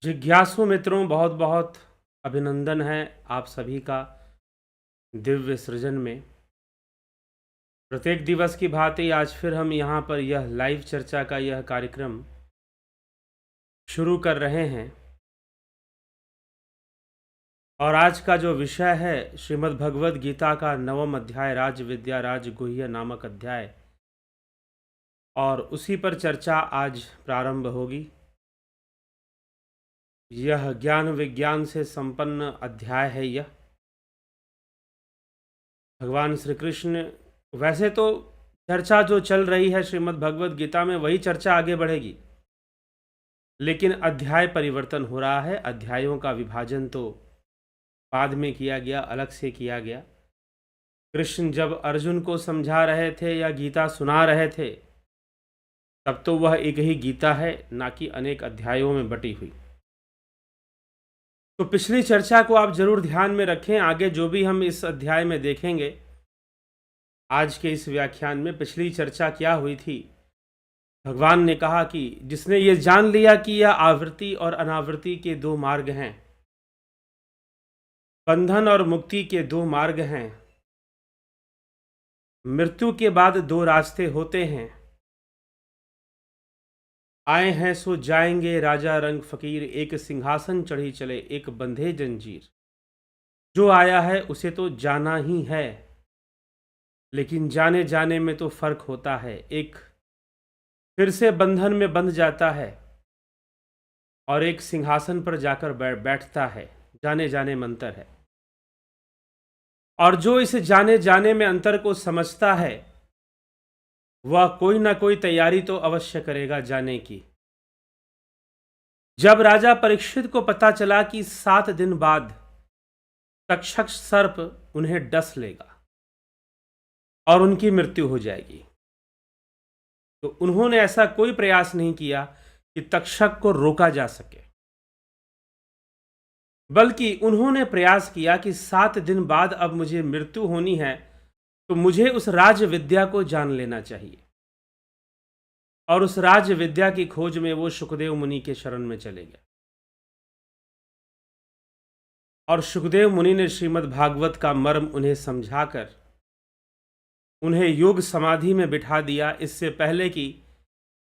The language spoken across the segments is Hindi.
जिज्ञासु मित्रों, बहुत बहुत अभिनंदन है आप सभी का दिव्य सृजन में। प्रत्येक दिवस की भांति आज फिर हम यहाँ पर यह लाइव चर्चा का यह कार्यक्रम शुरू कर रहे हैं और आज का जो विषय है श्रीमद् भगवद गीता का 9वां अध्याय राज विद्या राज गुह्य नामक अध्याय, और उसी पर चर्चा आज प्रारंभ होगी। यह ज्ञान विज्ञान से संपन्न अध्याय है। यह भगवान श्री कृष्ण, वैसे तो चर्चा जो चल रही है श्रीमद् भगवद गीता में वही चर्चा आगे बढ़ेगी, लेकिन अध्याय परिवर्तन हो रहा है। अध्यायों का विभाजन तो बाद में किया गया, अलग से किया गया। कृष्ण जब अर्जुन को समझा रहे थे या गीता सुना रहे थे, तब तो वह एक ही गीता है, ना कि अनेक अध्यायों में बटी हुई। तो पिछली चर्चा को आप जरूर ध्यान में रखें। आगे जो भी हम इस अध्याय में देखेंगे आज के इस व्याख्यान में, पिछली चर्चा क्या हुई थी। भगवान ने कहा कि जिसने ये जान लिया कि यह आवृत्ति और अनावृत्ति के दो मार्ग हैं, बंधन और मुक्ति के दो मार्ग हैं, मृत्यु के बाद दो रास्ते होते हैं, आए हैं सो जाएंगे राजा रंग फकीर, एक सिंहासन चढ़ी चले एक बंधे जंजीर। जो आया है उसे तो जाना ही है, लेकिन जाने जाने में तो फर्क होता है। एक फिर से बंधन में बंध जाता है और एक सिंहासन पर जाकर बैठता है। जाने जाने में अंतर है, और जो इस जाने जाने में अंतर को समझता है वह कोई ना कोई तैयारी तो अवश्य करेगा जाने की। जब राजा परीक्षित को पता चला कि 7 दिन बाद तक्षक सर्प उन्हें डस लेगा और उनकी मृत्यु हो जाएगी, तो उन्होंने ऐसा कोई प्रयास नहीं किया कि तक्षक को रोका जा सके, बल्कि उन्होंने प्रयास किया कि 7 दिन बाद अब मुझे मृत्यु होनी है, तो मुझे उस राज विद्या को जान लेना चाहिए। और उस राज विद्या की खोज में वो सुखदेव मुनि के शरण में चले गए, और सुखदेव मुनि ने श्रीमद् भागवत का मर्म उन्हें समझाकर उन्हें योग समाधि में बिठा दिया, इससे पहले कि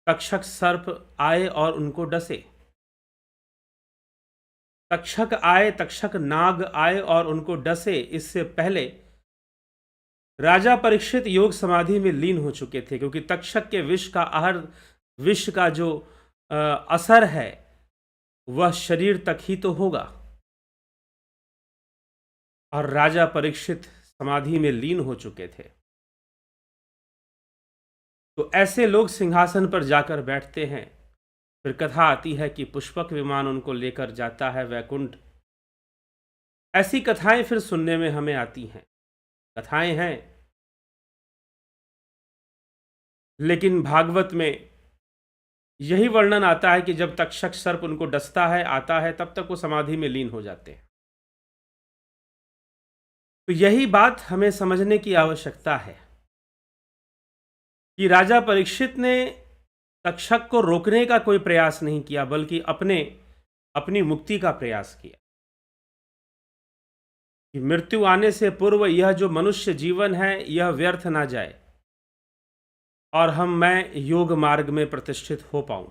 तक्षक सर्प आए और उनको डसे। तक्षक आए, तक्षक नाग आए और उनको डसे, इससे पहले राजा परीक्षित योग समाधि में लीन हो चुके थे, क्योंकि तक्षक के विष का जो असर है वह शरीर तक ही तो होगा, और राजा परीक्षित समाधि में लीन हो चुके थे। तो ऐसे लोग सिंहासन पर जाकर बैठते हैं। फिर कथा आती है कि पुष्पक विमान उनको लेकर जाता है वैकुंठ। ऐसी कथाएं फिर सुनने में हमें आती हैं, कथाएं हैं, लेकिन भागवत में यही वर्णन आता है कि जब तक्षक सर्प उनको डसता है, आता है, तब तक वो समाधि में लीन हो जाते हैं। तो यही बात हमें समझने की आवश्यकता है कि राजा परीक्षित ने तक्षक को रोकने का कोई प्रयास नहीं किया, बल्कि अपनी मुक्ति का प्रयास किया कि मृत्यु आने से पूर्व यह जो मनुष्य जीवन है यह व्यर्थ ना जाए, और मैं योग मार्ग में प्रतिष्ठित हो पाऊं।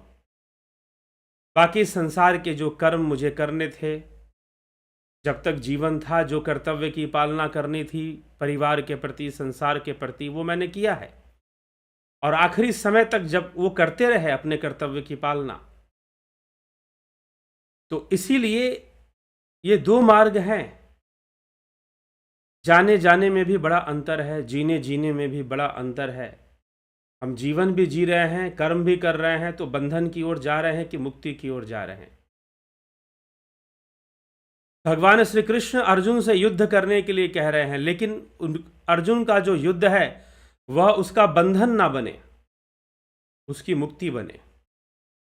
बाकी संसार के जो कर्म मुझे करने थे, जब तक जीवन था, जो कर्तव्य की पालना करनी थी परिवार के प्रति, संसार के प्रति, वो मैंने किया है, और आखिरी समय तक जब वो करते रहे अपने कर्तव्य की पालना। तो इसीलिए ये दो मार्ग हैं। जाने जाने में भी बड़ा अंतर है, जीने जीने में भी बड़ा अंतर है। हम जीवन भी जी रहे हैं, कर्म भी कर रहे हैं, तो बंधन की ओर जा रहे हैं कि मुक्ति की ओर जा रहे हैं। भगवान श्री कृष्ण अर्जुन से युद्ध करने के लिए कह रहे हैं, लेकिन अर्जुन का जो युद्ध है वह उसका बंधन ना बने, उसकी मुक्ति बने।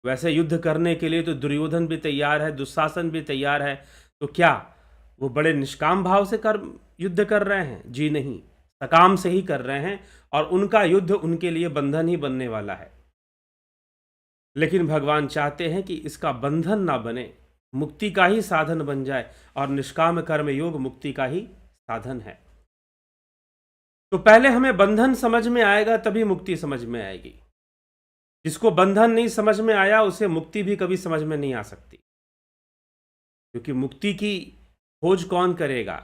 वैसे युद्ध करने के लिए तो दुर्योधन भी तैयार है, दुशासन भी तैयार है, तो क्या वो बड़े निष्काम भाव से युद्ध कर रहे हैं? जी नहीं, सकाम से ही कर रहे हैं, और उनका युद्ध उनके लिए बंधन ही बनने वाला है। लेकिन भगवान चाहते हैं कि इसका बंधन ना बने, मुक्ति का ही साधन बन जाए, और निष्काम कर्म योग मुक्ति का ही साधन है। तो पहले हमें बंधन समझ में आएगा तभी मुक्ति समझ में आएगी। जिसको बंधन नहीं समझ में आया उसे मुक्ति भी कभी समझ में नहीं आ सकती, क्योंकि मुक्ति की खोज कौन करेगा?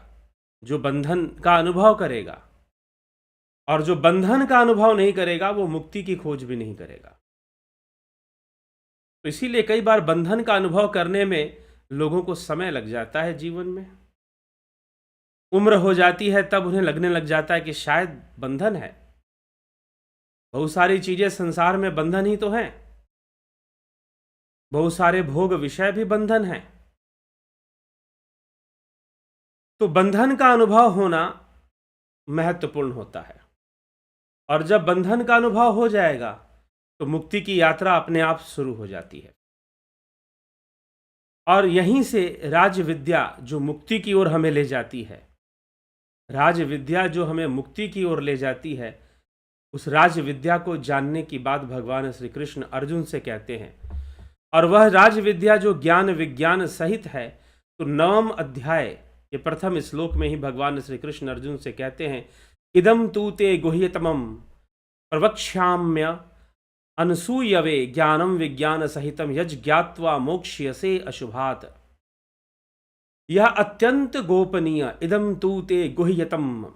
जो बंधन का अनुभव करेगा, और जो बंधन का अनुभव नहीं करेगा वो मुक्ति की खोज भी नहीं करेगा। तो इसीलिए कई बार बंधन का अनुभव करने में लोगों को समय लग जाता है। जीवन में उम्र हो जाती है तब उन्हें लगने लग जाता है कि शायद बंधन है। बहुत सारी चीजें संसार में बंधन ही तो हैं, बहुत सारे भोग विषय भी बंधन हैं। तो बंधन का अनुभव होना महत्वपूर्ण होता है, और जब बंधन का अनुभव हो जाएगा तो मुक्ति की यात्रा अपने आप शुरू हो जाती है। और यहीं से राज विद्या जो मुक्ति की ओर हमें ले जाती है, राज विद्या जो हमें मुक्ति की ओर ले जाती है, उस राज विद्या को जानने की बात भगवान श्री कृष्ण अर्जुन से कहते हैं। और वह राज विद्या जो ज्ञान विज्ञान सहित है, तो 9वें अध्याय के प्रथम श्लोक में ही भगवान श्री कृष्ण अर्जुन से कहते हैं, इदम तू ते गुह्यतमं प्रवक्ष्याम्य अनसूयवे ज्ञानम विज्ञान सहितम यज ज्ञात्वा मोक्ष्यसे अशुभात। यह अत्यंत गोपनीय, इदम तू ते गुह्यतम,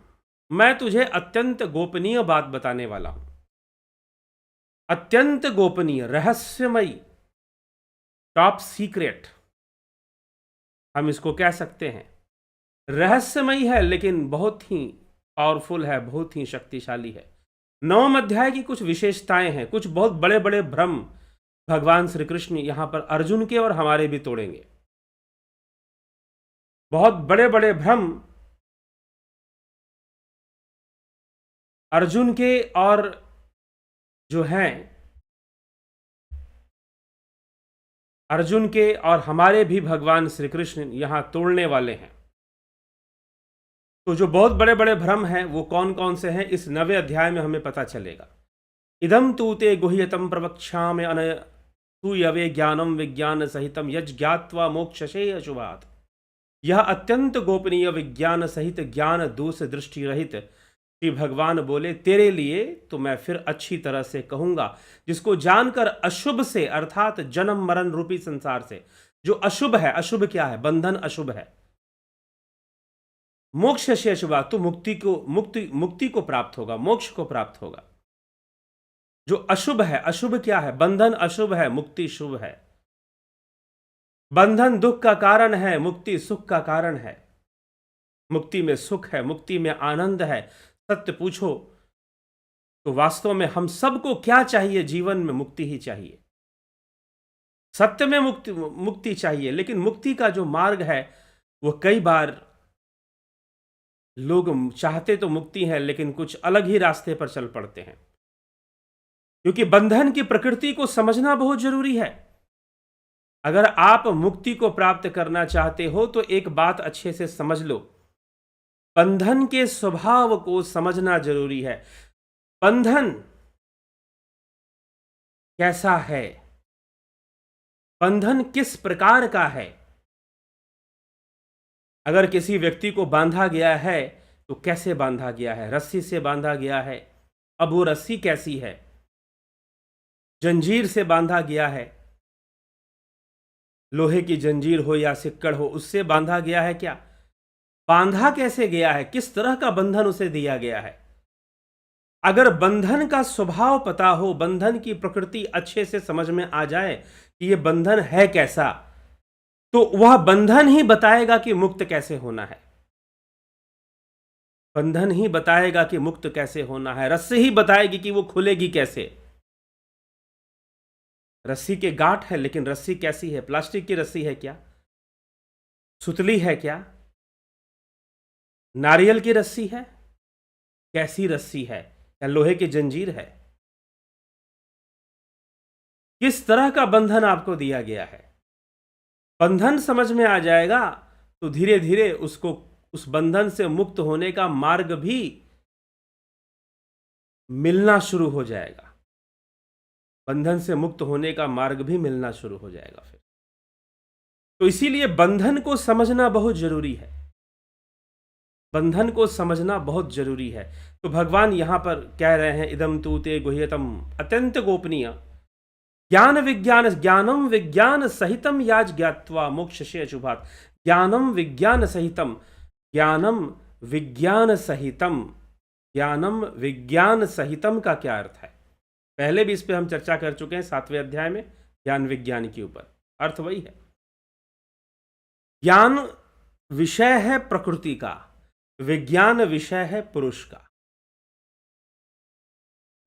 मैं तुझे अत्यंत गोपनीय बात बताने वाला हूं। अत्यंत गोपनीय, रहस्यमयी, टॉप सीक्रेट हम इसको कह सकते हैं। रहस्यमयी है लेकिन बहुत ही पावरफुल है, बहुत ही शक्तिशाली है। 9वें अध्याय की कुछ विशेषताएं हैं, कुछ बहुत बड़े बड़े भ्रम भगवान श्री कृष्ण यहां पर अर्जुन के और हमारे भी तोड़ेंगे। बहुत बड़े बड़े भ्रम अर्जुन के और जो हैं, अर्जुन के और हमारे भी भगवान श्री कृष्ण यहां तोड़ने वाले हैं। तो जो बहुत बड़े बड़े भ्रम हैं वो कौन कौन से हैं, इस 9वें अध्याय में हमें पता चलेगा। इदम तू ते गुह्यतम प्रवक्ष्यामि अनसूयवे ज्ञानम विज्ञान सहितम यज ज्ञात्वा मोक्षसे अशुभात्। यह अत्यंत गोपनीय विज्ञान सहित ज्ञान दोष दृष्टि रहित, श्री भगवान बोले, तेरे लिए तो मैं फिर अच्छी तरह से कहूंगा, जिसको जानकर अशुभ से अर्थात जन्म मरण रूपी संसार से, जो अशुभ है, अशुभ क्या है? बंधन अशुभ है। मोक्ष से अशुभात्, तो मुक्ति को प्राप्त होगा, मोक्ष को प्राप्त होगा। जो अशुभ है, अशुभ क्या है? बंधन अशुभ है, मुक्ति शुभ है। बंधन दुख का कारण है, मुक्ति सुख का कारण है। मुक्ति में सुख है, मुक्ति में आनंद है। सत्य पूछो तो वास्तव में हम सबको क्या चाहिए? जीवन में मुक्ति ही चाहिए, सत्य में मुक्ति चाहिए। लेकिन मुक्ति का जो मार्ग है वो कई बार लोग चाहते तो मुक्ति है लेकिन कुछ अलग ही रास्ते पर चल पड़ते हैं, क्योंकि बंधन की प्रकृति को समझना बहुत जरूरी है। अगर आप मुक्ति को प्राप्त करना चाहते हो तो एक बात अच्छे से समझ लो, बंधन के स्वभाव को समझना जरूरी है। बंधन कैसा है? बंधन किस प्रकार का है? अगर किसी व्यक्ति को बांधा गया है तो कैसे बांधा गया है? रस्सी से बांधा गया है। अब वो रस्सी कैसी है? जंजीर से बांधा गया है, लोहे की जंजीर हो या सिक्कड़ हो, उससे बांधा गया है क्या? बांधा कैसे गया है? किस तरह का बंधन उसे दिया गया है? अगर बंधन का स्वभाव पता हो, बंधन की प्रकृति अच्छे से समझ में आ जाए कि ये बंधन है कैसा, तो वह बंधन ही बताएगा कि मुक्त कैसे होना है। बंधन ही बताएगा कि मुक्त कैसे होना है। रस्सी ही बताएगी कि वो खुलेगी कैसे। रस्सी के गांठ है लेकिन रस्सी कैसी है? प्लास्टिक की रस्सी है क्या? सुतली है क्या? नारियल की रस्सी है? कैसी रस्सी है? या लोहे की जंजीर है? किस तरह का बंधन आपको दिया गया है? बंधन समझ में आ जाएगा तो धीरे धीरे उसको, उस बंधन से मुक्त होने का मार्ग भी मिलना शुरू हो जाएगा। बंधन से मुक्त होने का मार्ग भी मिलना शुरू हो जाएगा फिर। तो इसीलिए बंधन को समझना बहुत जरूरी है, बंधन को समझना बहुत जरूरी है। तो भगवान यहां पर कह रहे हैं, इदम तू ते गुह्यतम, अत्यंत गोपनीय ज्ञान विज्ञान, ज्ञानम विज्ञान सहितम याज ज्ञात्वा मोक्ष से अशुभात। ज्ञानम विज्ञान सहितम, ज्ञानम विज्ञान सहितम, ज्ञानम विज्ञान सहितम का क्या अर्थ है? पहले भी इस पे हम चर्चा कर चुके हैं 7वें अध्याय में, ज्ञान विज्ञान के ऊपर। अर्थ वही है, ज्ञान विषय है प्रकृति का, विज्ञान विषय है पुरुष का।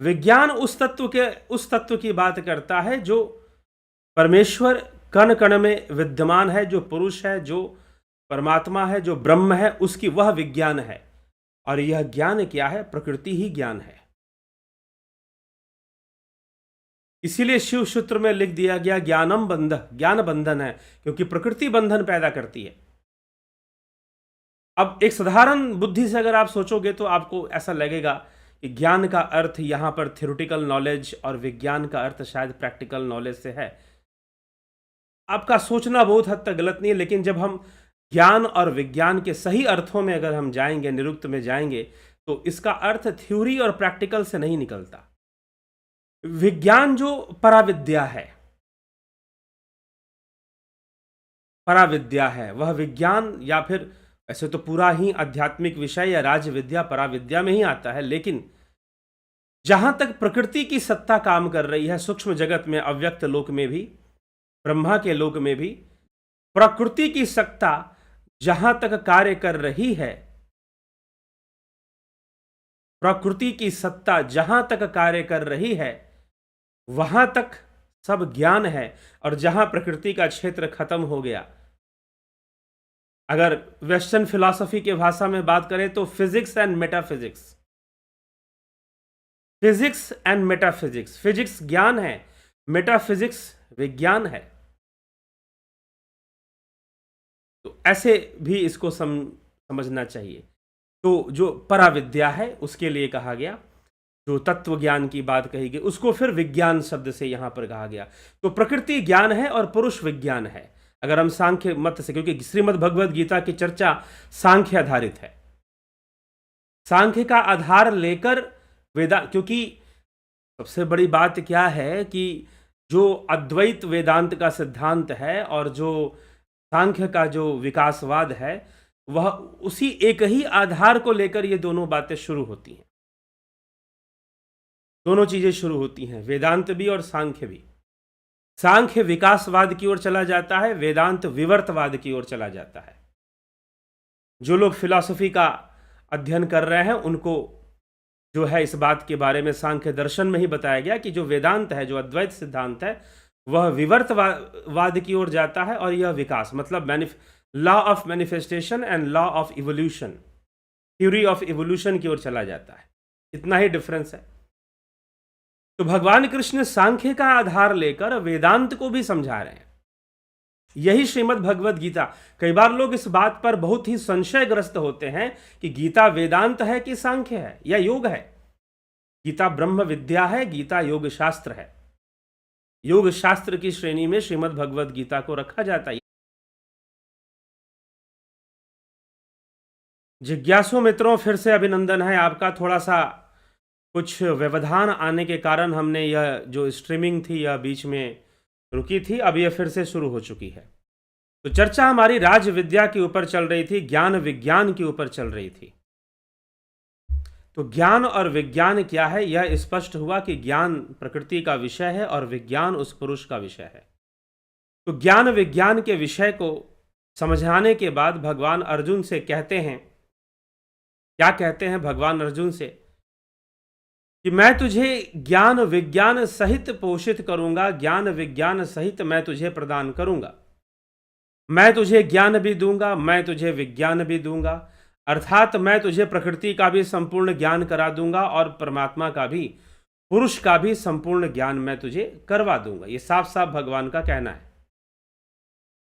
विज्ञान उस तत्व की बात करता है जो परमेश्वर कण कण में विद्यमान है, जो पुरुष है, जो परमात्मा है, जो ब्रह्म है, उसकी वह विज्ञान है। और यह ज्ञान क्या है? प्रकृति ही ज्ञान है। इसीलिए शिव सूत्र में लिख दिया गया ज्ञानम बंध, ज्ञान बंधन है, क्योंकि प्रकृति बंधन पैदा करती है। अब एक साधारण बुद्धि से अगर आप सोचोगे तो आपको ऐसा लगेगा कि ज्ञान का अर्थ यहां पर थ्योरेटिकल नॉलेज और विज्ञान का अर्थ शायद प्रैक्टिकल नॉलेज से है। आपका सोचना बहुत हद तक गलत नहीं है, लेकिन जब हम ज्ञान और विज्ञान के सही अर्थों में अगर हम जाएंगे, निरुक्त में जाएंगे, तो इसका अर्थ थ्योरी और प्रैक्टिकल से नहीं निकलता। विज्ञान जो पराविद्या है, पराविद्या है, वह विज्ञान, या फिर ऐसे तो पूरा ही आध्यात्मिक विषय या राज विद्या पराविद्या में ही आता है, लेकिन जहां तक प्रकृति की सत्ता काम कर रही है, सूक्ष्म जगत में, अव्यक्त लोक में भी, ब्रह्मा के लोक में भी, प्रकृति की सत्ता जहां तक कार्य कर रही है, प्रकृति की सत्ता जहां तक कार्य कर रही है, वहां तक सब ज्ञान है। और जहां प्रकृति का क्षेत्र खत्म हो गया, अगर वेस्टर्न फिलॉसफी के भाषा में बात करें तो physics and metaphysics, physics and metaphysics, physics ज्ञान है, मेटाफिजिक्स विज्ञान है। तो ऐसे भी इसको समझना चाहिए। तो जो पराविद्या है उसके लिए कहा गया, जो तत्व ज्ञान की बात कही गई उसको फिर विज्ञान शब्द से यहां पर कहा गया। तो प्रकृति ज्ञान है और पुरुष विज्ञान है। अगर हम सांख्य मत से, क्योंकि श्रीमद् भगवद गीता की चर्चा सांख्य आधारित है, सांख्य का आधार लेकर क्योंकि सबसे बड़ी बात क्या है कि जो अद्वैत वेदांत का सिद्धांत है और जो सांख्य का जो विकासवाद है, वह उसी एक ही आधार को लेकर ये दोनों बातें शुरू होती हैं, दोनों चीजें शुरू होती हैं, वेदांत भी और सांख्य भी। सांख्य विकासवाद की ओर चला जाता है, वेदांत विवर्तवाद की ओर चला जाता है। जो लोग फिलॉसफी का अध्ययन कर रहे हैं उनको जो है इस बात के बारे में सांख्य दर्शन में ही बताया गया कि जो वेदांत है, जो अद्वैत सिद्धांत है, वह विवर्तवाद की ओर जाता है और यह विकास, मतलब law of manifestation and law of evolution, theory of evolution की ओर चला जाता है। इतना ही डिफरेंस है। तो भगवान कृष्ण सांख्य का आधार लेकर वेदांत को भी समझा रहे हैं। यही श्रीमद् भगवद गीता। कई बार लोग इस बात पर बहुत ही संशयग्रस्त होते हैं कि गीता वेदांत है कि सांख्य है या योग है। गीता ब्रह्म विद्या है, गीता योग शास्त्र है। योग शास्त्र की श्रेणी में श्रीमद् भगवद गीता को रखा जाता है। जिज्ञासु मित्रों, फिर से अभिनंदन है आपका। थोड़ा सा कुछ व्यवधान आने के कारण हमने यह जो स्ट्रीमिंग थी यह बीच में रुकी थी, अब यह फिर से शुरू हो चुकी है। तो चर्चा हमारी राज विद्या के ऊपर चल रही थी, ज्ञान विज्ञान के ऊपर चल रही थी। तो ज्ञान और विज्ञान क्या है, यह स्पष्ट हुआ कि ज्ञान प्रकृति का विषय है और विज्ञान उस पुरुष का विषय है। तो ज्ञान विज्ञान के विषय को समझाने के बाद भगवान अर्जुन से कहते हैं, क्या कहते हैं भगवान अर्जुन से, कि मैं तुझे ज्ञान विज्ञान सहित पोषित करूंगा, ज्ञान विज्ञान सहित मैं तुझे प्रदान करूंगा। मैं तुझे ज्ञान भी दूंगा, मैं तुझे विज्ञान भी दूंगा, अर्थात मैं तुझे प्रकृति का भी संपूर्ण ज्ञान करा दूंगा और परमात्मा का भी, पुरुष का भी संपूर्ण ज्ञान मैं तुझे करवा दूंगा। ये साफ साफ भगवान का कहना है।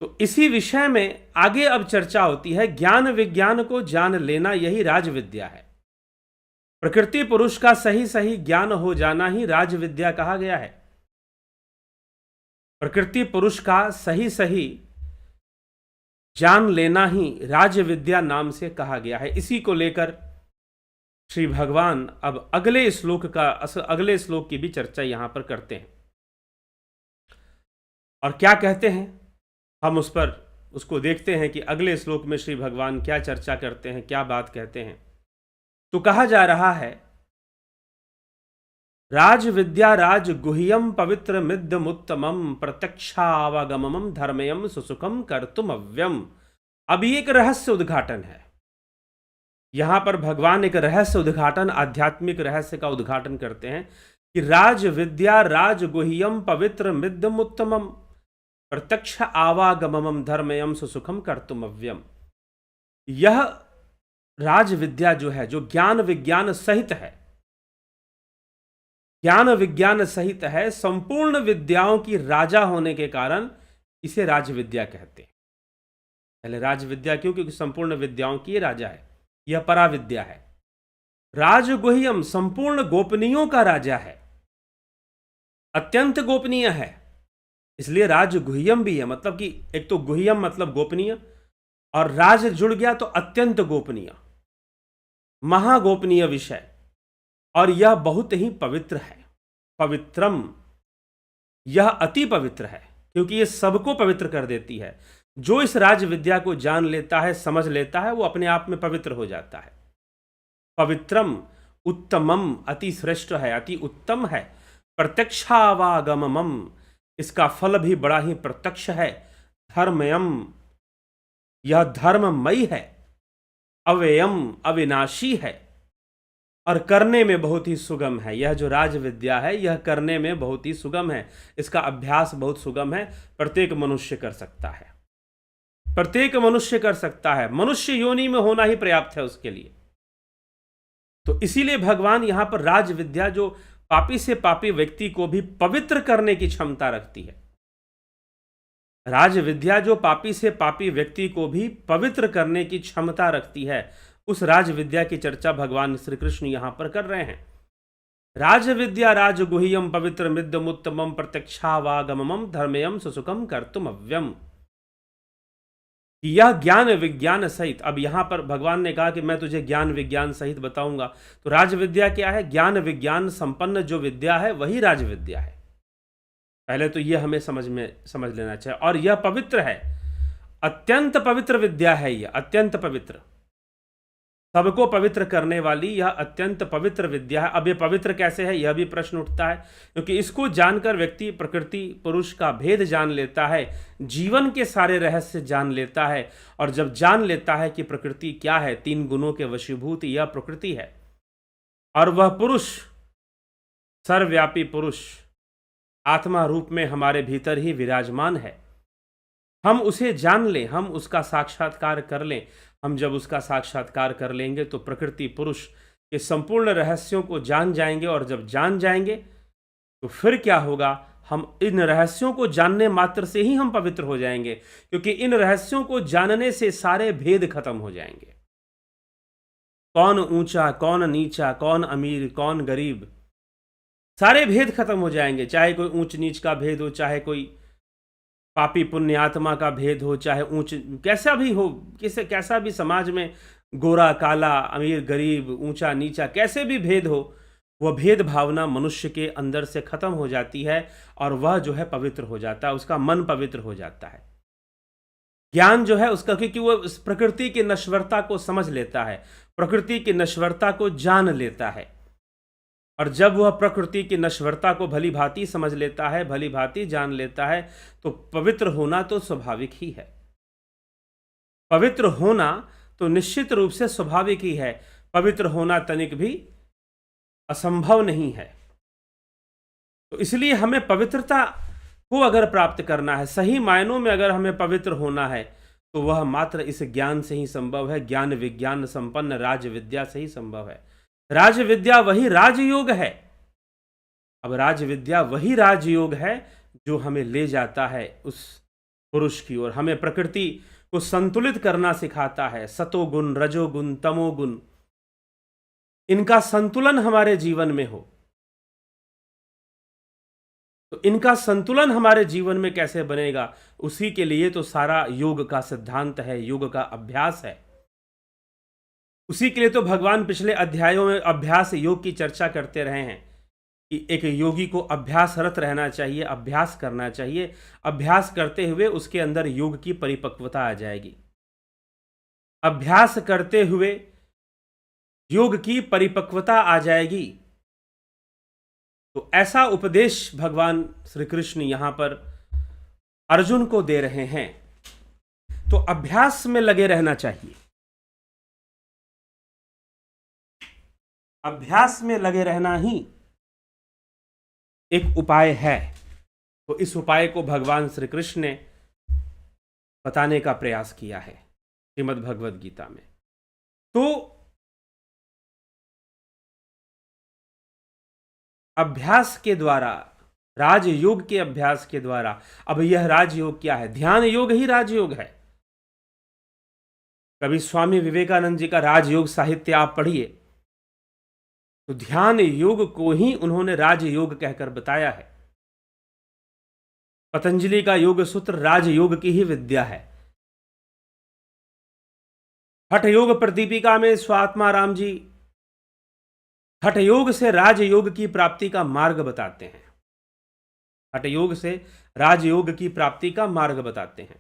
तो इसी विषय में आगे अब चर्चा होती है। ज्ञान विज्ञान को जान लेना यही राज विद्या है। प्रकृति पुरुष का सही सही ज्ञान हो जाना ही राज विद्या कहा गया है। प्रकृति पुरुष का सही सही जान लेना ही राज विद्या नाम से कहा गया है। इसी को लेकर श्री भगवान अब अगले श्लोक की भी चर्चा यहां पर करते हैं। और क्या कहते हैं हम उसको देखते हैं कि अगले श्लोक में श्री भगवान क्या चर्चा करते हैं, क्या बात कहते हैं। तो कहा जा रहा है, राज विद्या राज गुह्यम पवित्र मिद्यमुत्तमम प्रत्यक्षावगमम धर्मयम सुसुखम कर्तुम अव्यम। अब ये एक रहस्य उद्घाटन है। यहां पर भगवान एक रहस्य उद्घाटन, आध्यात्मिक रहस्य का उद्घाटन करते हैं कि राज विद्या राज गुह्यम पवित्र मिद्यमुत्तमम प्रत्यक्ष आवागमम धर्मयम सुसुखम कर्तुम अव्यम। यह राज विद्या जो है, जो ज्ञान विज्ञान सहित है, ज्ञान विज्ञान सहित है, संपूर्ण विद्याओं की राजा होने के कारण इसे राज विद्या कहते हैं। पहले राज विद्या क्यों? क्योंकि संपूर्ण विद्याओं की राजा है, यह पराविद्या है। राजगुह्यम संपूर्ण गोपनीयों का राजा है, अत्यंत गोपनीय है, इसलिए राजगुह्यम भी है। मतलब कि एक तो गुह्यम मतलब गोपनीय, और राज जुड़ गया तो अत्यंत गोपनीय, महागोपनीय विषय। और यह बहुत ही पवित्र है, पवित्रम, यह अति पवित्र है, क्योंकि यह सबको पवित्र कर देती है। जो इस राज विद्या को जान लेता है, समझ लेता है, वो अपने आप में पवित्र हो जाता है। पवित्रम, उत्तमम, अति श्रेष्ठ है, अति उत्तम है। प्रत्यक्षावागमम, इसका फल भी बड़ा ही प्रत्यक्ष है। धर्मयम, यह धर्ममयी है। अव्ययम, अविनाशी है, और करने में बहुत ही सुगम है। यह जो राज विद्या है, यह करने में बहुत ही सुगम है, इसका अभ्यास बहुत सुगम है। प्रत्येक मनुष्य कर सकता है, प्रत्येक मनुष्य कर सकता है। मनुष्य योनि में होना ही पर्याप्त है उसके लिए। तो इसीलिए भगवान यहां पर राज विद्या, जो पापी से पापी व्यक्ति को भी पवित्र करने की क्षमता रखती है, राज विद्या जो पापी से पापी व्यक्ति को भी पवित्र करने की क्षमता रखती है, उस राज विद्या की चर्चा भगवान श्री कृष्ण यहां पर कर रहे हैं। राज विद्या राज गुह्यम पवित्र मिद्यमुत्तमम प्रत्यक्षावागमम धर्मयम सुसुखम कर्तुम अव्यम। यह ज्ञान विज्ञान सहित, अब यहां पर भगवान ने कहा कि मैं तुझे ज्ञान विज्ञान सहित बताऊंगा। तो राज विद्या क्या है? ज्ञान विज्ञान संपन्न जो विद्या है, वही राज विद्या है। पहले तो यह हमें समझ लेना चाहिए। और यह पवित्र है, अत्यंत पवित्र विद्या है। यह अत्यंत पवित्र, सबको पवित्र करने वाली यह अत्यंत पवित्र विद्या है। अब यह पवित्र कैसे है, यह भी प्रश्न उठता है, क्योंकि इसको जानकर व्यक्ति प्रकृति पुरुष का भेद जान लेता है, जीवन के सारे रहस्य जान लेता है। और जब जान लेता है कि प्रकृति क्या है, 3 गुणों के वशीभूत यह प्रकृति है, और वह पुरुष, सर्वव्यापी पुरुष आत्मा रूप में हमारे भीतर ही विराजमान है, हम उसे जान लें, हम उसका साक्षात्कार कर लें। हम जब उसका साक्षात्कार कर लेंगे तो प्रकृति पुरुष के संपूर्ण रहस्यों को जान जाएंगे। और जब जान जाएंगे तो फिर क्या होगा, हम इन रहस्यों को जानने मात्र से ही हम पवित्र हो जाएंगे, क्योंकि इन रहस्यों को जानने से सारे भेद खत्म हो जाएंगे। कौन ऊंचा, कौन नीचा, कौन अमीर, कौन गरीब, सारे भेद खत्म हो जाएंगे। चाहे कोई ऊंच नीच का भेद हो, चाहे कोई पापी पुण्यात्मा का भेद हो, चाहे ऊंच कैसा भी हो, कैसा भी समाज में गोरा काला, अमीर गरीब, ऊंचा नीचा, कैसे भी भेद हो, वह भेद भावना मनुष्य के अंदर से खत्म हो जाती है, और वह जो है पवित्र हो जाता है, उसका मन पवित्र हो जाता है। ज्ञान जो है उसका, क्योंकि वह उस प्रकृति की नश्वरता को समझ लेता है, प्रकृति की नश्वरता को जान लेता है। और जब वह प्रकृति की नश्वरता को भली भांति समझ लेता है, भली भांति जान लेता है, तो पवित्र होना तो स्वाभाविक ही है। पवित्र होना तो निश्चित रूप से स्वाभाविक ही है। पवित्र होना तनिक भी असंभव नहीं है। तो इसलिए हमें पवित्रता को अगर प्राप्त करना है, सही मायनों में अगर हमें पवित्र होना है, तो वह मात्र इस ज्ञान से ही संभव है। ज्ञान विज्ञान संपन्न राज विद्या से ही संभव है। राज विद्या वही राजयोग है। अब राज विद्या वही राजयोग है जो हमें ले जाता है उस पुरुष की ओर, हमें प्रकृति को संतुलित करना सिखाता है। सतोगुण, रजोगुण, तमोगुण, इनका संतुलन हमारे जीवन में हो। तो इनका संतुलन हमारे जीवन में कैसे बनेगा, उसी के लिए तो सारा योग का सिद्धांत है, योग का अभ्यास है। उसी के लिए तो भगवान पिछले अध्यायों में अभ्यास योग की चर्चा करते रहे हैं कि एक योगी को अभ्यासरत रहना चाहिए, अभ्यास करना चाहिए। अभ्यास करते हुए उसके अंदर योग की परिपक्वता आ जाएगी। अभ्यास करते हुए योग की परिपक्वता आ जाएगी। तो ऐसा उपदेश भगवान श्री कृष्ण यहां पर अर्जुन को दे रहे हैं। तो अभ्यास में लगे रहना चाहिए, अभ्यास में लगे रहना ही एक उपाय है। तो इस उपाय को भगवान श्री कृष्ण ने बताने का प्रयास किया है श्रीमद् भगवद गीता में। तो अभ्यास के द्वारा, राजयोग के अभ्यास के द्वारा, अब यह राजयोग क्या है? ध्यान योग ही राजयोग है। कभी स्वामी विवेकानंद जी का राजयोग साहित्य आप पढ़िए, तो ध्यान योग को ही उन्होंने राजयोग कहकर बताया है। पतंजलि का योग सूत्र राजयोग की ही विद्या है। हठ योग प्रदीपिका में स्वात्मा राम जी हठ योग से राजयोग की प्राप्ति का मार्ग बताते हैं। हठ योग से राजयोग की प्राप्ति का मार्ग बताते हैं,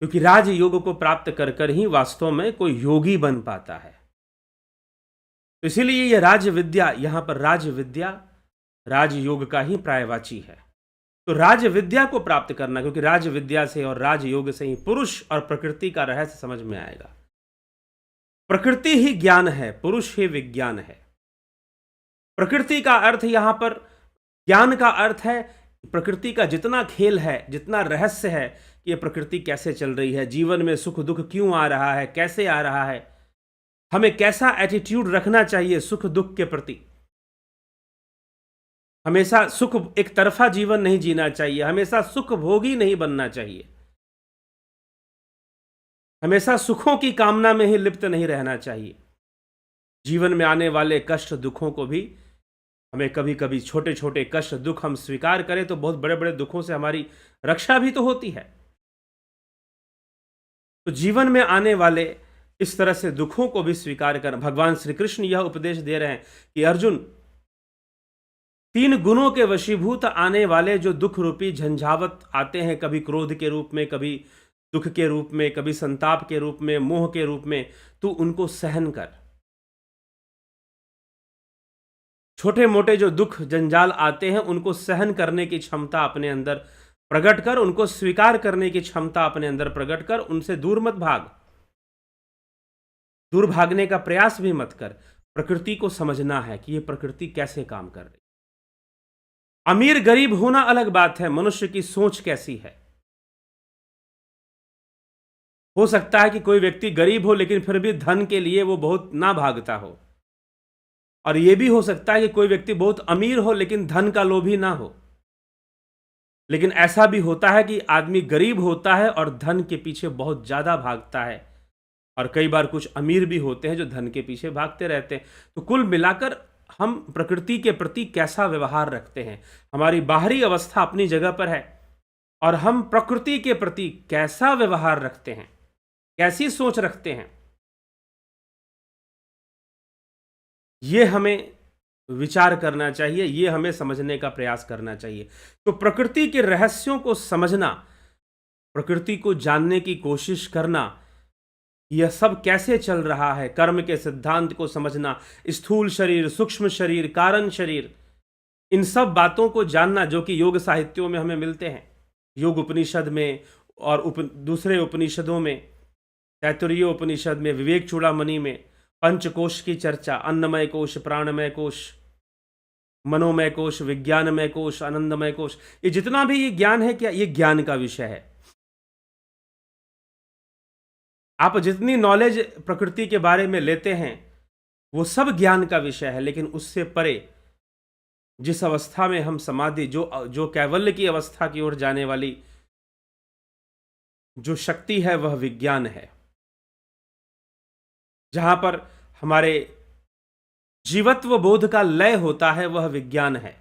क्योंकि राजयोग को प्राप्त कर कर ही वास्तव में कोई योगी बन पाता है। तो इसीलिए यह राजविद्या, यहां पर राजविद्या राजयोग का ही पर्यायवाची है। तो राजविद्या को प्राप्त करना, क्योंकि राजविद्या से और राजयोग से ही पुरुष और प्रकृति का रहस्य समझ में आएगा। प्रकृति ही ज्ञान है, पुरुष ही विज्ञान है। प्रकृति का अर्थ यहां पर, ज्ञान का अर्थ है प्रकृति का जितना खेल है, जितना रहस्य है कि यह प्रकृति कैसे चल रही है, जीवन में सुख दुख क्यों आ रहा है, कैसे आ रहा है, हमें कैसा एटीट्यूड रखना चाहिए सुख दुख के प्रति। हमेशा सुख एक तरफा जीवन नहीं जीना चाहिए, हमेशा सुख भोगी नहीं बनना चाहिए, हमेशा सुखों की कामना में ही लिप्त नहीं रहना चाहिए। जीवन में आने वाले कष्ट दुखों को भी हमें कभी कभी छोटे छोटे कष्ट दुख हम स्वीकार करें तो बहुत बड़े बड़े दुखों से हमारी रक्षा भी तो होती है। तो जीवन में आने वाले इस तरह से दुखों को भी स्वीकार कर भगवान श्री कृष्ण यह उपदेश दे रहे हैं कि अर्जुन, तीन गुणों के वशीभूत आने वाले जो दुख रूपी झंझावत आते हैं, कभी क्रोध के रूप में, कभी दुख के रूप में, कभी संताप के रूप में, मोह के रूप में, तू उनको सहन कर। छोटे मोटे जो दुख जंजाल आते हैं उनको सहन करने की क्षमता अपने अंदर प्रकट कर, उनको स्वीकार करने की क्षमता अपने अंदर प्रकट कर, उनसे दूर मत भाग, दूर भागने का प्रयास भी मत कर। प्रकृति को समझना है कि यह प्रकृति कैसे काम कर रही। अमीर गरीब होना अलग बात है, मनुष्य की सोच कैसी है। हो सकता है कि कोई व्यक्ति गरीब हो लेकिन फिर भी धन के लिए वो बहुत ना भागता हो, और यह भी हो सकता है कि कोई व्यक्ति बहुत अमीर हो लेकिन धन का लोभी ना हो। लेकिन ऐसा भी होता है कि आदमी गरीब होता है और धन के पीछे बहुत ज्यादा भागता है, और कई बार कुछ अमीर भी होते हैं जो धन के पीछे भागते रहते हैं। तो कुल मिलाकर हम प्रकृति के प्रति कैसा व्यवहार रखते हैं, हमारी बाहरी अवस्था अपनी जगह पर है, और हम प्रकृति के प्रति कैसा व्यवहार रखते हैं, कैसी सोच रखते हैं, यह हमें विचार करना चाहिए, यह हमें समझने का प्रयास करना चाहिए। तो प्रकृति के रहस्यों को समझना, प्रकृति को जानने की कोशिश करना, यह सब कैसे चल रहा है, कर्म के सिद्धांत को समझना, स्थूल शरीर, सूक्ष्म शरीर, कारण शरीर, इन सब बातों को जानना जो कि योग साहित्यों में हमें मिलते हैं, योग उपनिषद में और दूसरे उपनिषदों में, तैत्तरीय उपनिषद में, विवेक चूड़ामणि में पंचकोश की चर्चा, अन्नमय कोश, प्राणमय कोश, मनोमय कोश, विज्ञानमय कोश, आनंदमय कोश, ये जितना भी ये ज्ञान है, क्या ये ज्ञान का विषय है। आप जितनी नॉलेज प्रकृति के बारे में लेते हैं वो सब ज्ञान का विषय है, लेकिन उससे परे जिस अवस्था में हम समाधि, जो कैवल्य की अवस्था की ओर जाने वाली जो शक्ति है वह विज्ञान है, जहां पर हमारे जीवत्व बोध का लय होता है वह विज्ञान है।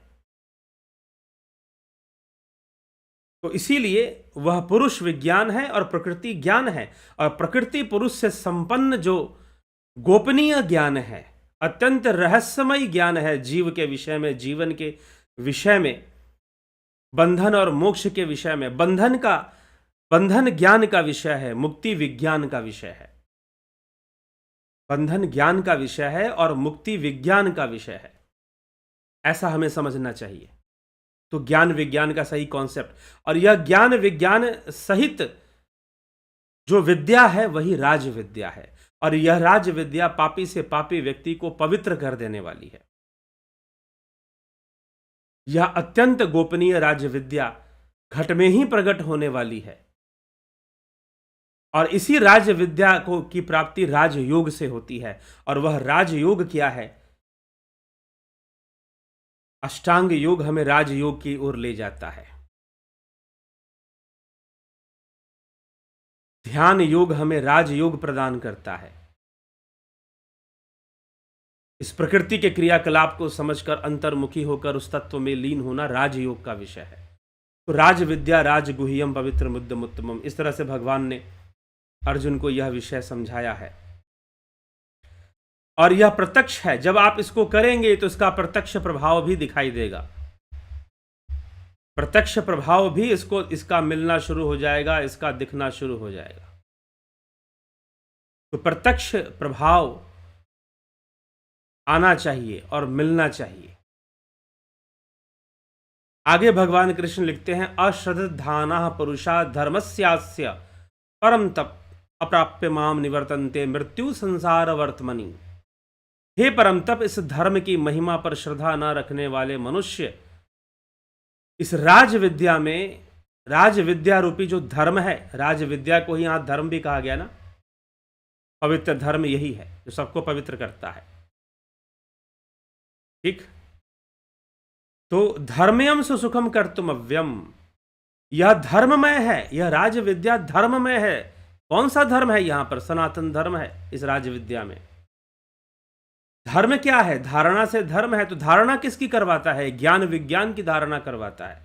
तो इसीलिए वह पुरुष विज्ञान है और प्रकृति ज्ञान है। और प्रकृति पुरुष से संपन्न जो गोपनीय ज्ञान है, अत्यंत रहस्यमय ज्ञान है, जीव के विषय में, जीवन के विषय में, बंधन और मोक्ष के विषय में, बंधन ज्ञान का विषय है, मुक्ति विज्ञान का विषय है। बंधन ज्ञान का विषय है और मुक्ति विज्ञान का विषय है, ऐसा हमें समझना चाहिए। तो ज्ञान विज्ञान का सही कॉन्सेप्ट, और यह ज्ञान विज्ञान सहित जो विद्या है वही राज विद्या है। और यह राज विद्या पापी से पापी व्यक्ति को पवित्र कर देने वाली है। यह अत्यंत गोपनीय राज विद्या घट में ही प्रकट होने वाली है। और इसी राज विद्या को की प्राप्ति राजयोग से होती है। और वह राजयोग क्या है? अष्टांग योग हमें राजयोग की ओर ले जाता है। ध्यान योग हमें राजयोग प्रदान करता है। इस प्रकृति के क्रियाकलाप को समझकर अंतर्मुखी होकर उस तत्व में लीन होना राजयोग का विषय है। तो राज विद्या राज गुह्यम पवित्र मुद्दमुत्तमम, इस तरह से भगवान ने अर्जुन को यह विषय समझाया है। और यह प्रत्यक्ष है, जब आप इसको करेंगे तो इसका प्रत्यक्ष प्रभाव भी दिखाई देगा। प्रत्यक्ष प्रभाव भी इसका मिलना शुरू हो जाएगा, इसका दिखना शुरू हो जाएगा। तो प्रत्यक्ष प्रभाव आना चाहिए और मिलना चाहिए। आगे भगवान कृष्ण लिखते हैं, अश्रद्धानाः पुरुषा धर्मस्यास्य परम तप अप्राप्य माम निवर्तन्ते मृत्यु संसार वर्तमनि। हे परम तप, इस धर्म की महिमा पर श्रद्धा न रखने वाले मनुष्य इस राज विद्या में, राज विद्या रूपी जो धर्म है, राज विद्या को ही यहां धर्म भी कहा गया ना, पवित्र धर्म यही है जो सबको पवित्र करता है। ठीक, तो धर्मयम सुसुखम कर्तुमव्यम, यह धर्ममय है, यह राज विद्या धर्ममय है। कौन सा धर्म है? यहां पर सनातन धर्म है। इस राज विद्या में धर्म क्या है? धारणा से धर्म है। तो धारणा किसकी करवाता है? ज्ञान विज्ञान की धारणा करवाता है।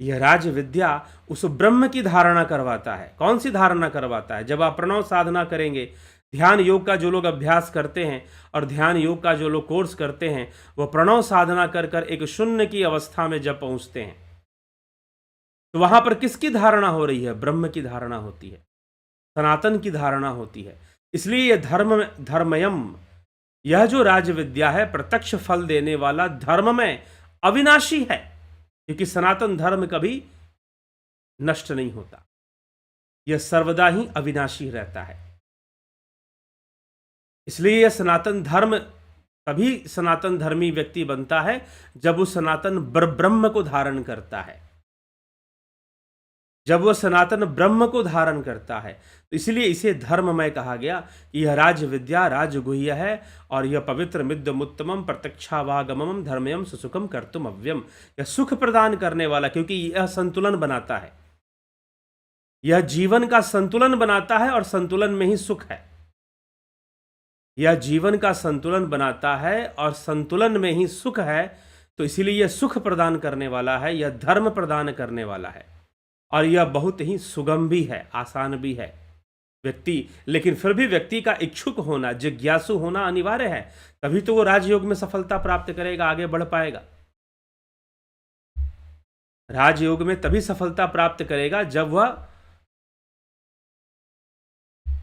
यह राज विद्या उस ब्रह्म की धारणा करवाता है। कौन सी धारणा करवाता है? जब आप प्रणव साधना करेंगे, ध्यान योग का जो लोग अभ्यास करते हैं और ध्यान योग का जो लोग कोर्स करते हैं, वह प्रणव साधना कर कर एक शून्य की अवस्था में जब पहुंचते हैं, तो वहां पर किसकी धारणा हो रही है? ब्रह्म की धारणा होती है, सनातन की धारणा होती है। इसलिए यह धर्मयम, यह जो राज विद्या है, प्रत्यक्ष फल देने वाला, धर्ममय, अविनाशी है, क्योंकि सनातन धर्म कभी नष्ट नहीं होता, यह सर्वदा ही अविनाशी रहता है। इसलिए यह सनातन धर्म तभी सनातन धर्मी व्यक्ति बनता है जब वो सनातन ब्रह्म को धारण करता है, जब वह सनातन ब्रह्म को धारण करता है। तो इसलिए इसे धर्ममय कहा गया कि यह राज विद्या राजगुह्य है और यह पवित्र मिद्यमुत्तमम प्रत्यक्षावागमम धर्मयम सुसुखम कर्तुम अव्यम, यह सुख प्रदान करने वाला, क्योंकि यह संतुलन बनाता है, यह जीवन का संतुलन बनाता है और संतुलन में ही सुख है। यह जीवन का संतुलन बनाता है और संतुलन में ही सुख है। तो इसीलिए यह सुख प्रदान करने वाला है, यह धर्म प्रदान करने वाला है, और यह बहुत ही सुगम भी है, आसान भी है। व्यक्ति, लेकिन फिर भी व्यक्ति का इच्छुक होना, जिज्ञासु होना अनिवार्य है, तभी तो वो राजयोग में सफलता प्राप्त करेगा, आगे बढ़ पाएगा। राजयोग में तभी सफलता प्राप्त करेगा जब वह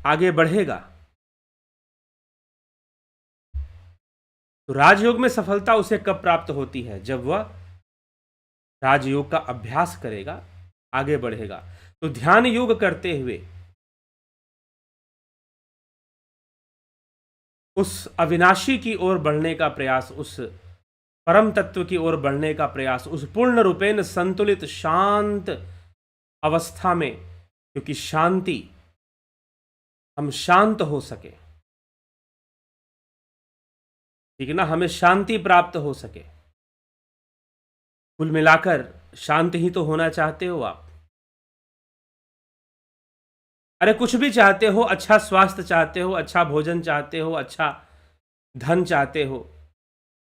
आगे बढ़ेगा। तो राजयोग में सफलता उसे कब प्राप्त होती है? जब वह राजयोग का अभ्यास करेगा, आगे बढ़ेगा। तो ध्यान योग करते हुए उस अविनाशी की ओर बढ़ने का प्रयास, उस परम तत्व की ओर बढ़ने का प्रयास, उस पूर्ण रूपेण संतुलित शांत अवस्था में, क्योंकि शांति, हम शांत हो सके, ठीक है ना, हमें शांति प्राप्त हो सके। कुल मिलाकर शांत ही तो होना चाहते हो आप। अरे कुछ भी चाहते हो, अच्छा स्वास्थ्य चाहते हो, अच्छा भोजन चाहते हो, अच्छा धन चाहते हो,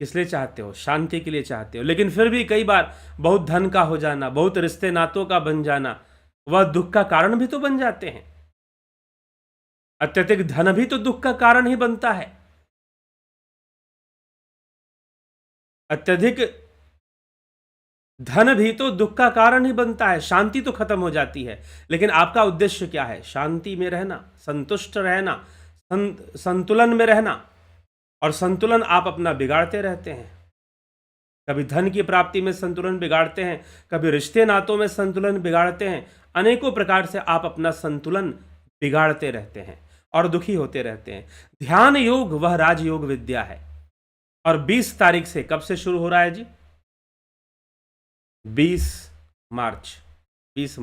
किस लिए चाहते हो? शांति के लिए चाहते हो। लेकिन फिर भी कई बार बहुत धन का हो जाना, बहुत रिश्ते नातों का बन जाना, वह दुख का कारण भी तो बन जाते हैं। अत्यधिक धन भी तो दुख का कारण ही बनता है। अत्यधिक धन भी तो दुख का कारण ही बनता है। शांति तो खत्म हो जाती है। लेकिन आपका उद्देश्य क्या है? शांति में रहना, संतुष्ट रहना, संतुलन में रहना। और संतुलन आप अपना बिगाड़ते रहते हैं। कभी धन की प्राप्ति में संतुलन बिगाड़ते हैं, कभी रिश्ते नातों में संतुलन बिगाड़ते हैं। अनेकों प्रकार से आप अपना संतुलन बिगाड़ते रहते हैं और दुखी होते रहते हैं। ध्यान योग वह राजयोग विद्या है। और 20 तारीख से, कब से शुरू हो रहा है जी? 20 मार्च 20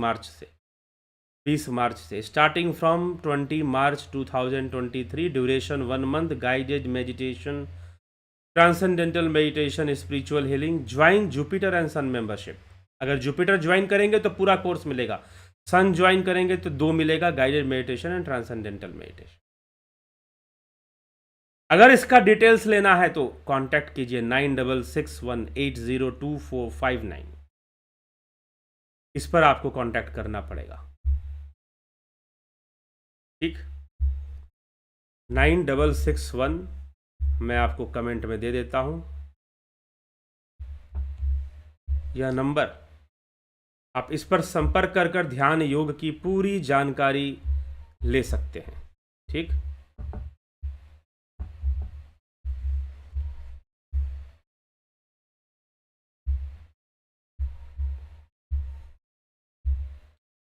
मार्च से starting from 20 March 2023, duration 1 month, guided meditation, transcendental meditation, spiritual healing. Join Jupiter and sun membership. अगर जुपिटर ज्वाइन करेंगे तो पूरा कोर्स मिलेगा, सन ज्वाइन करेंगे तो 2 मिलेगा, guided meditation and transcendental meditation. अगर इसका डिटेल्स लेना है तो कांटेक्ट कीजिए 9661802459। इस पर आपको कांटेक्ट करना पड़ेगा, ठीक। 9661 मैं आपको कमेंट में दे देता हूं, यह नंबर। आप इस पर संपर्क कर कर ध्यान योग की पूरी जानकारी ले सकते हैं, ठीक।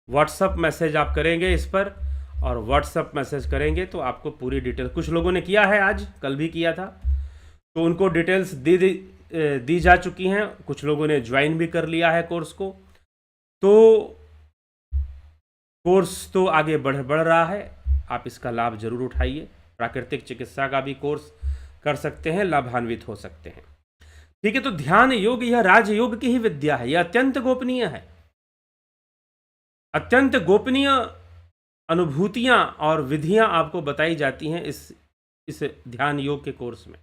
व्हाट्सअप मैसेज आप करेंगे इस पर, और व्हाट्सअप मैसेज करेंगे तो आपको पूरी डिटेल, कुछ लोगों ने किया है, आज कल भी किया था, तो उनको डिटेल्स दी जा चुकी हैं। कुछ लोगों ने ज्वाइन भी कर लिया है कोर्स को। तो कोर्स तो आगे बढ़ रहा है, आप इसका लाभ जरूर उठाइए। प्राकृतिक चिकित्सा का भी कोर्स कर सकते हैं, लाभान्वित हो सकते हैं, ठीक है। तो ध्यान योग यह राजयोग की ही विद्या है, यह अत्यंत गोपनीय है। अत्यंत गोपनीय अनुभूतियां और विधियां आपको बताई जाती हैं इस ध्यान योग के कोर्स में।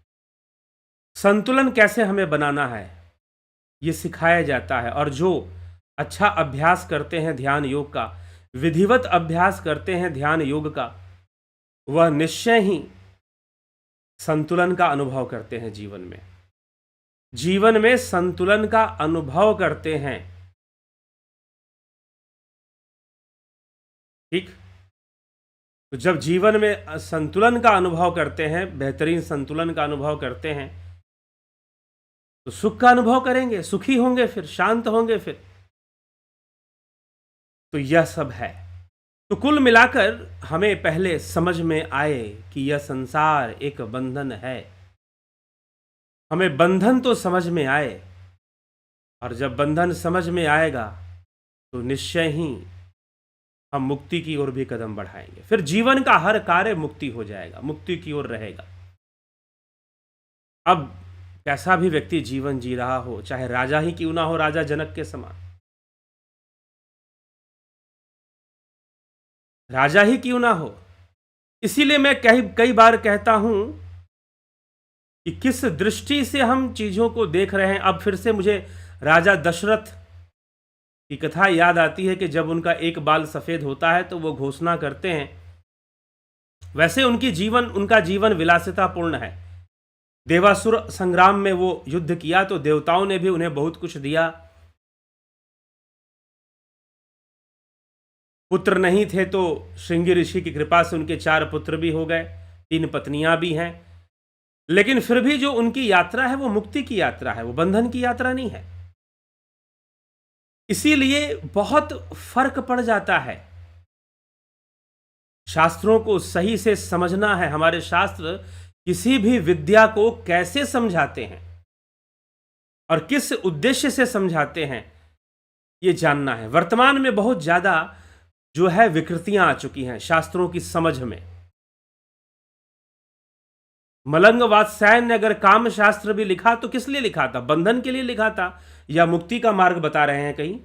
संतुलन कैसे हमें बनाना है ये सिखाया जाता है। और जो अच्छा अभ्यास करते हैं ध्यान योग का, विधिवत अभ्यास करते हैं ध्यान योग का, वह निश्चय ही संतुलन का अनुभव करते हैं जीवन में संतुलन का अनुभव करते हैं, ठीक। तो जब जीवन में संतुलन का अनुभव करते हैं, बेहतरीन संतुलन का अनुभव करते हैं, तो सुख का अनुभव करेंगे, सुखी होंगे, फिर शांत होंगे फिर। तो यह सब है। तो कुल मिलाकर हमें पहले समझ में आए कि यह संसार एक बंधन है। हमें बंधन तो समझ में आए, और जब बंधन समझ में आएगा तो निश्चय ही हम मुक्ति की ओर भी कदम बढ़ाएंगे। फिर जीवन का हर कार्य मुक्ति हो जाएगा, मुक्ति की ओर रहेगा। अब कैसा भी व्यक्ति जीवन जी रहा हो, चाहे राजा ही क्यों ना हो, राजा जनक के समान, राजा ही क्यों ना हो। इसीलिए मैं कई बार कहता हूं कि किस दृष्टि से हम चीजों को देख रहे हैं। अब फिर से मुझे राजा दशरथ की कथा याद आती है कि जब उनका एक बाल सफेद होता है तो वो घोषणा करते हैं, वैसे उनका जीवन विलासितापूर्ण है। देवासुर संग्राम में वो युद्ध किया तो देवताओं ने भी उन्हें बहुत कुछ दिया। पुत्र नहीं थे तो श्रृंगी ऋषि की कृपा से उनके 4 पुत्र भी हो गए, 3 पत्नियां भी हैं। लेकिन फिर भी जो उनकी यात्रा है वो मुक्ति की यात्रा है, वो बंधन की यात्रा नहीं है। इसीलिए बहुत फर्क पड़ जाता है। शास्त्रों को सही से समझना है। हमारे शास्त्र किसी भी विद्या को कैसे समझाते हैं और किस उद्देश्य से समझाते हैं, ये जानना है। वर्तमान में बहुत ज्यादा जो है विकृतियां आ चुकी हैं शास्त्रों की समझ में। मलंग वात्स्यायन ने अगर काम शास्त्र भी लिखा तो किस लिए लिखा था? बंधन के लिए लिखा था या मुक्ति का मार्ग बता रहे हैं कहीं?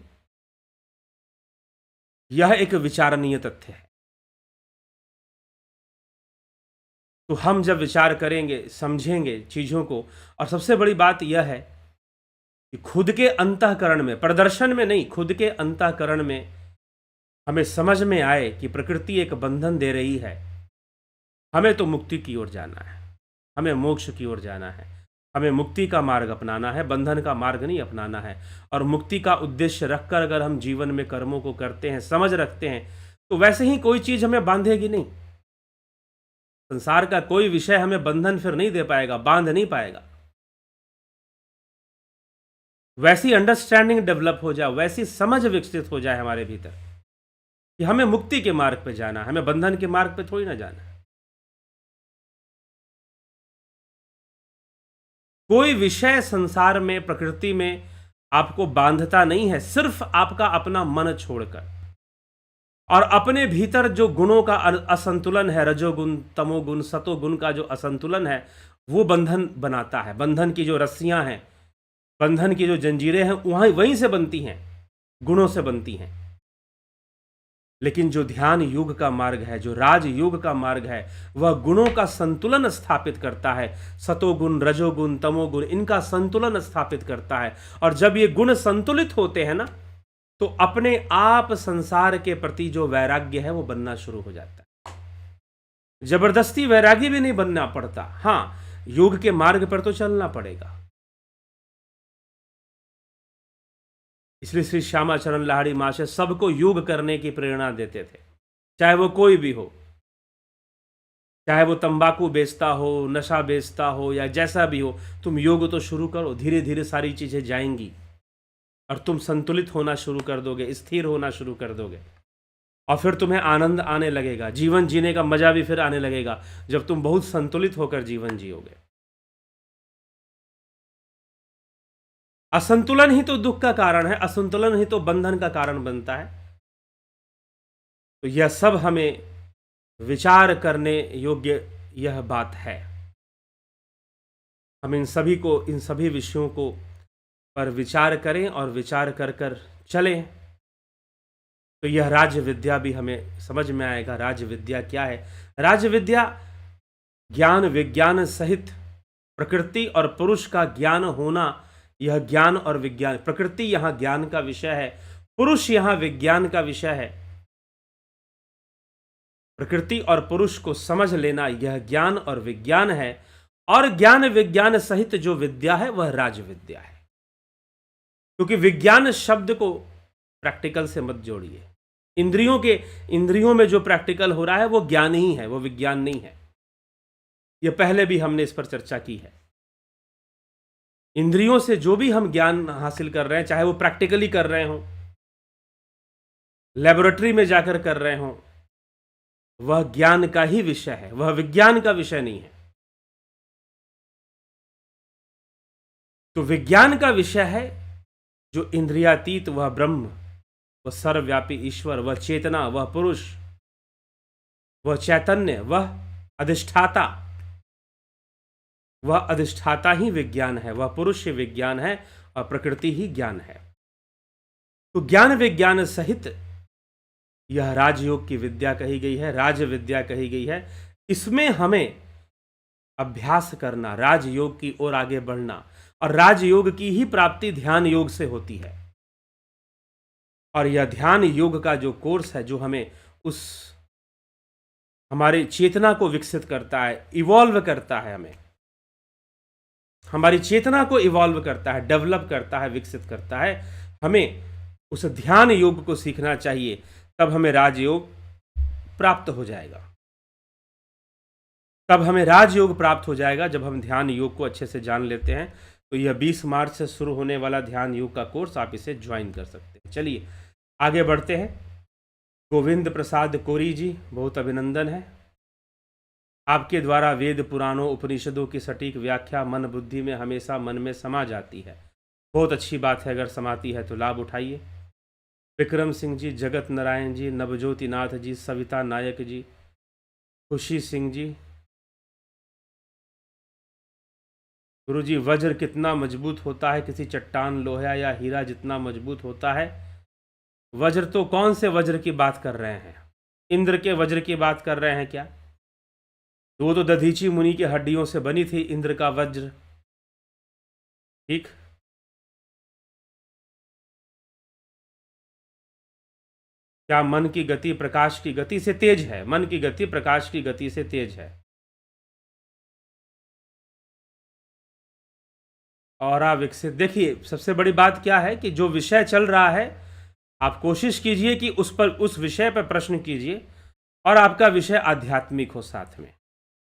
यह एक विचारणीय तथ्य है। तो हम जब विचार करेंगे, समझेंगे चीज़ों को, और सबसे बड़ी बात यह है कि खुद के अंतःकरण में, प्रदर्शन में नहीं, खुद के अंतःकरण में हमें समझ में आए कि प्रकृति एक बंधन दे रही है। हमें तो मुक्ति की ओर जाना है, हमें मोक्ष की ओर जाना है, हमें मुक्ति का मार्ग अपनाना है, बंधन का मार्ग नहीं अपनाना है। और मुक्ति का उद्देश्य रखकर अगर हम जीवन में कर्मों को करते हैं, समझ रखते हैं, तो वैसे ही कोई चीज़ हमें बांधेगी नहीं। संसार का कोई विषय हमें बंधन फिर नहीं दे पाएगा, बांध नहीं पाएगा। वैसी अंडरस्टैंडिंग डेवलप हो जाए, वैसी समझ विकसित हो जाए हमारे भीतर कि हमें मुक्ति के मार्ग पे जाना है, हमें बंधन के मार्ग पे थोड़ी ना जाना है। कोई विषय संसार में, प्रकृति में आपको बांधता नहीं है, सिर्फ आपका अपना मन छोड़कर। और अपने भीतर जो गुणों का असंतुलन है, रजोगुण, तमोगुण, सतोगुण का जो असंतुलन है, वो बंधन बनाता है। बंधन की जो रस्सियां हैं, बंधन की जो जंजीरें हैं, वहीं से बनती हैं, गुणों से बनती हैं। लेकिन जो ध्यान योग का मार्ग है, जो राज योग का मार्ग है, वह गुणों का संतुलन स्थापित करता है। सतोगुण, रजोगुण, तमोगुण, इनका संतुलन स्थापित करता है। और जब ये गुण संतुलित होते हैं ना, तो अपने आप संसार के प्रति जो वैराग्य है वो बनना शुरू हो जाता है। जबरदस्ती वैरागी भी नहीं बनना पड़ता, हाँ, योग के मार्ग पर तो चलना पड़ेगा। इसलिए श्री श्यामाचरण लाहिड़ी महाशय सबको योग करने की प्रेरणा देते थे, चाहे वो कोई भी हो, चाहे वो तंबाकू बेचता हो, नशा बेचता हो, या जैसा भी हो, तुम योग तो शुरू करो, धीरे धीरे सारी चीजें जाएंगी और तुम संतुलित होना शुरू कर दोगे, स्थिर होना शुरू कर दोगे, और फिर तुम्हें आनंद आने लगेगा, जीवन जीने का मजा भी फिर आने लगेगा जब तुम बहुत संतुलित होकर जीवन जियोगे। असंतुलन ही तो दुख का कारण है, असंतुलन ही तो बंधन का कारण बनता है। तो यह सब हमें विचार करने योग्य यह बात है। हम इन सभी विषयों को पर विचार करें और विचार कर कर चलें, तो यह राज विद्या भी हमें समझ में आएगा। राज विद्या क्या है? राज विद्या ज्ञान विज्ञान सहित प्रकृति और पुरुष का ज्ञान होना, यह ज्ञान और विज्ञान, प्रकृति यहां ज्ञान का विषय है, पुरुष यहां विज्ञान का विषय है। प्रकृति और पुरुष को समझ लेना यह ज्ञान और विज्ञान है, और ज्ञान विज्ञान सहित जो विद्या है वह राज विद्या है। क्योंकि विज्ञान शब्द को प्रैक्टिकल से मत जोड़िए। इंद्रियों में जो प्रैक्टिकल हो रहा है वो ज्ञान ही है, वो विज्ञान नहीं है। यह पहले भी हमने इस पर चर्चा की है। इंद्रियों से जो भी हम ज्ञान हासिल कर रहे हैं, चाहे वो प्रैक्टिकली कर रहे हों, लेबोरेटरी में जाकर कर रहे हों, वह ज्ञान का ही विषय है, वह विज्ञान का विषय नहीं है। तो विज्ञान का विषय है जो इंद्रियातीत, वह ब्रह्म, वह सर्वव्यापी ईश्वर, वह चेतना, वह पुरुष, वह चैतन्य, वह अधिष्ठाता। वह अधिष्ठाता ही विज्ञान है, वह पुरुष ही विज्ञान है, और प्रकृति ही ज्ञान है। तो ज्ञान विज्ञान सहित यह राजयोग की विद्या कही गई है, राज विद्या कही गई है। इसमें हमें अभ्यास करना, राजयोग की ओर आगे बढ़ना, और राजयोग की ही प्राप्ति ध्यान योग से होती है। और यह ध्यान योग का जो कोर्स है, जो हमें उस हमारी चेतना को विकसित करता है, इवॉल्व करता है, हमें हमारी चेतना को इवॉल्व करता है, डेवलप करता है, विकसित करता है। हमें उस ध्यान योग को सीखना चाहिए, तब हमें राजयोग प्राप्त हो जाएगा। तब हमें राजयोग प्राप्त हो जाएगा जब हम ध्यान योग को अच्छे से जान लेते हैं। तो यह 20 मार्च से शुरू होने वाला ध्यान योग का कोर्स, आप इसे ज्वाइन कर सकते हैं। चलिए आगे बढ़ते हैं। गोविंद प्रसाद कोरी जी, बहुत अभिनंदन है। आपके द्वारा वेद पुराणों उपनिषदों की सटीक व्याख्या मन बुद्धि में हमेशा मन में समा जाती है। बहुत अच्छी बात है, अगर समाती है तो लाभ उठाइए। विक्रम सिंह जी, जगत नारायण जी, नवज्योति नाथ जी, सविता नायक जी, खुशी सिंह जी। गुरु जी, वज्र कितना मजबूत होता है? किसी चट्टान, लोहा या हीरा जितना मजबूत होता है। वज्र तो कौन से वज्र की बात कर रहे हैं? इंद्र के वज्र की बात कर रहे हैं क्या? वो तो दधीची मुनि की हड्डियों से बनी थी, इंद्र का वज्र। ठीक। क्या मन की गति प्रकाश की गति से तेज है? मन की गति प्रकाश की गति से तेज है। ऑरा विकसित। देखिए, सबसे बड़ी बात क्या है कि जो विषय चल रहा है, आप कोशिश कीजिए कि उस विषय पर प्रश्न कीजिए, और आपका विषय आध्यात्मिक हो साथ में।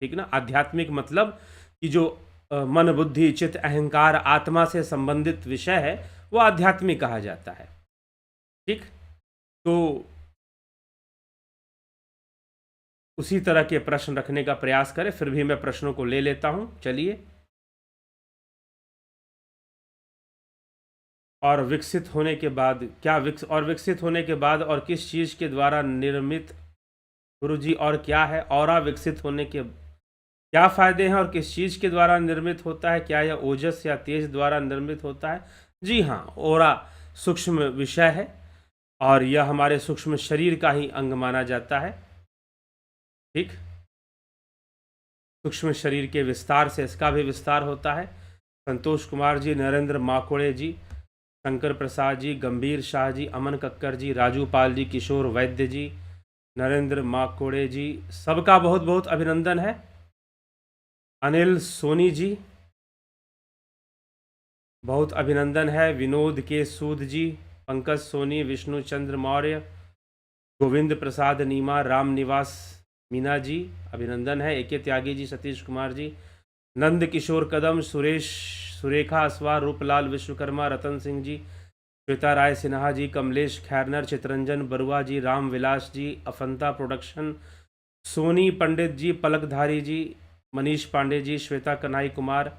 ठीक ना? आध्यात्मिक मतलब कि जो मन बुद्धि चित्त अहंकार आत्मा से संबंधित विषय है, वो आध्यात्मिक कहा जाता है। ठीक। तो उसी तरह के प्रश्न रखने का प्रयास करें। फिर भी मैं प्रश्नों को ले लेता हूं। चलिए। और विकसित होने के बाद क्या विकसित होने के बाद और किस चीज के द्वारा निर्मित, गुरुजी, और क्या है ऑरा? विकसित होने के क्या फायदे हैं और किस चीज के द्वारा निर्मित होता है? क्या यह ओजस या तेज द्वारा निर्मित होता है? जी हाँ, ऑरा सूक्ष्म विषय है और यह हमारे सूक्ष्म शरीर का ही अंग माना जाता है। ठीक। सूक्ष्म शरीर के विस्तार से इसका भी विस्तार होता है। संतोष कुमार जी, नरेंद्र माकोड़े जी, शंकर प्रसाद जी, गंभीर शाह जी, अमन कक्कर जी, राजू पाल जी, किशोर वैद्य जी, नरेंद्र माकोड़े जी, सबका बहुत बहुत अभिनंदन है। अनिल सोनी जी, बहुत अभिनंदन है। विनोद के सूद जी, पंकज सोनी, विष्णु चंद्र मौर्य, गोविंद प्रसाद नीमा, राम निवास मीना जी, अभिनंदन है। एके त्यागी जी, सतीश कुमार जी, नंद किशोर कदम, सुरेखा असवार, रूपलाल विश्वकर्मा, रतन सिंह जी, श्वेता राय सिन्हा जी, कमलेश खैरनर, चितरंजन बरुआ जी, राम विलास जी, अफंता प्रोडक्शन, सोनी पंडित जी, पलकधारी जी, मनीष पांडे जी, श्वेता कन्हई कुमार,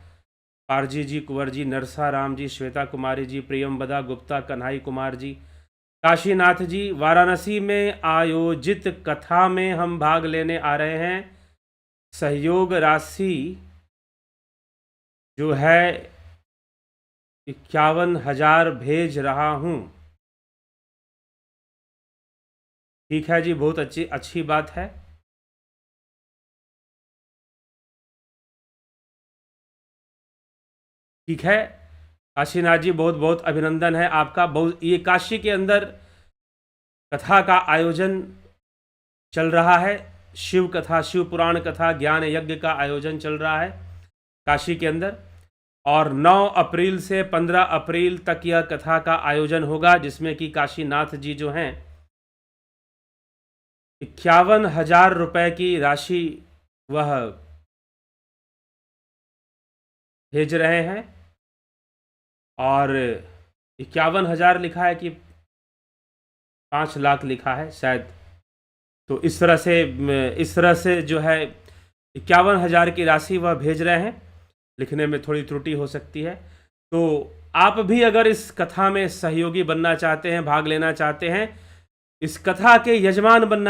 पारजी जी, कुंवर जी, नरसा राम जी, श्वेता कुमारी जी, प्रियमबदा गुप्ता, कन्हई कुमार जी, काशीनाथ जी, वाराणसी में आयोजित कथा में हम भाग लेने आ रहे हैं। सहयोग राशि जो है 51,000 भेज रहा हूं। ठीक है जी, बहुत अच्छी बात है। ठीक है काशीनाथ जी, बहुत बहुत अभिनंदन है आपका। बहुत, ये काशी के अंदर कथा का आयोजन चल रहा है। शिव कथा, शिव पुराण कथा, ज्ञान यज्ञ का आयोजन चल रहा है काशी के अंदर, और 9 अप्रैल से 15 अप्रैल तक यह कथा का आयोजन होगा, जिसमें कि काशीनाथ जी जो हैं 51,000 रुपए की राशि वह भेज रहे हैं। और 51,000 लिखा है कि 5 लाख लिखा है शायद। तो इस तरह से जो है 51,000 की राशि वह भेज रहे हैं। लिखने में थोड़ी त्रुटि हो सकती है। तो आप भी अगर इस कथा में सहयोगी बनना चाहते हैं, भाग लेना चाहते हैं, इस कथा के यजमान बनना